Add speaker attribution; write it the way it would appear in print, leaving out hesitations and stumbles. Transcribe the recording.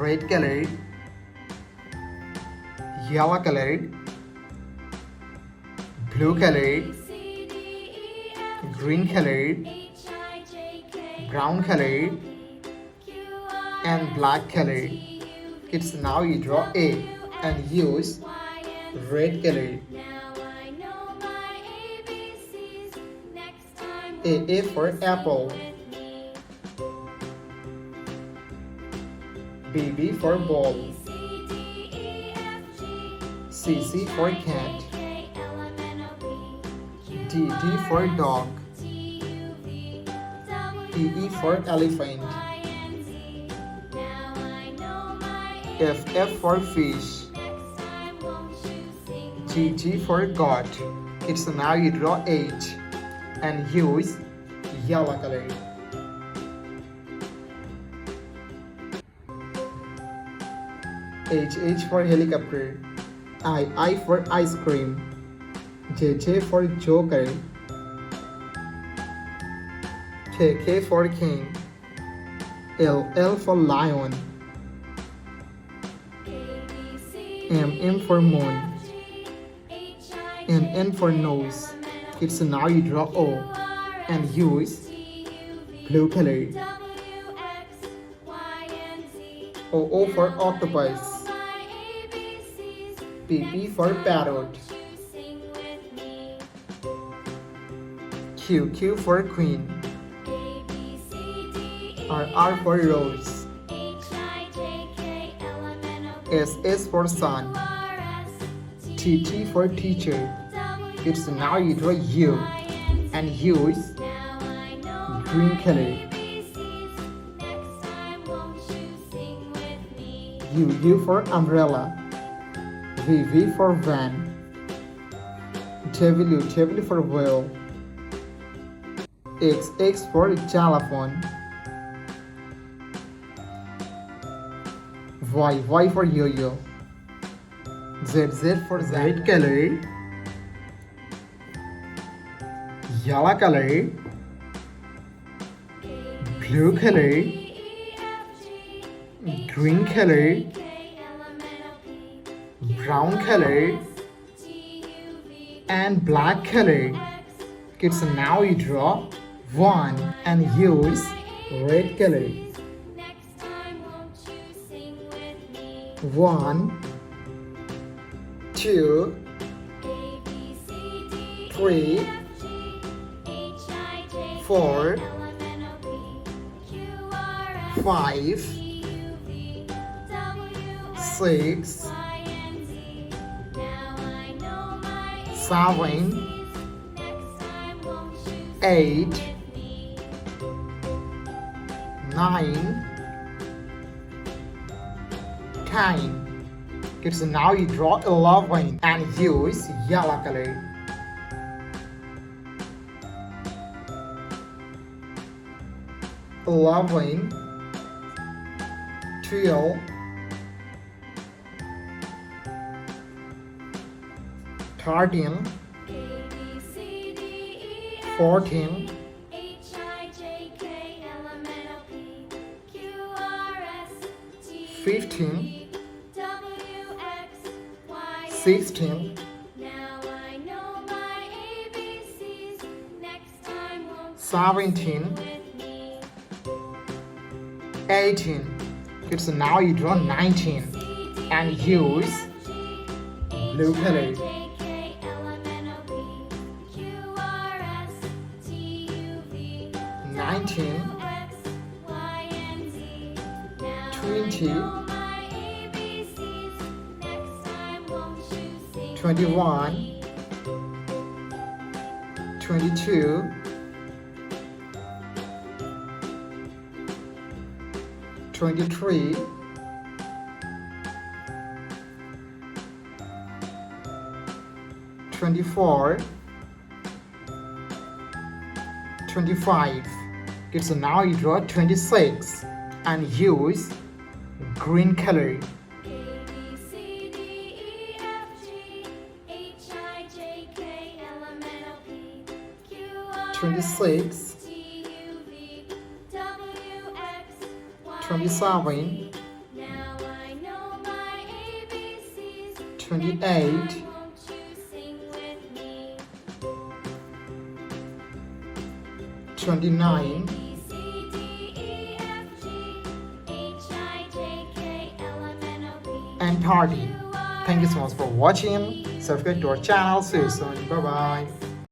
Speaker 1: red color, yellow color, blue color, green color, brown color, and black color. Kids, now you draw A and use red color. A for apple, B for ball, C for cat, D for dog, E for elephant, F for fish, G for goat. It's now you draw H and use yellow color. H for helicopter, I for ice cream, J for joker, K for king, L for lion, M for moon, and N for nose. Kids, now you draw O and use blue color. O for octopus, P for parrot, Q for queen, R for rose, S for sun, T for teacher. It's now you draw U and use green color. U for umbrella, V for van, W for whale, X for xylophone, Y for yo-yo, Z for red color, yellow color, blue color, green color, brown color, and black color. Kids, now you draw 1 and use red color. 1, 2, 3, 4, 5, 6, 7, 8, 9, 10. Kids, now you draw 11 and use yellow color. 11, 12, 13, 14, 15, 16, 17, 18. Kids, now you draw 19 and use blue color. 19, 20, 21, 22, 23, 24, 25. Okay, so now you draw 26 and use green color. 26, 27, 28, 29, and 30. Thank you so much for watching. Subscribe to our channel. See you soon. Bye bye.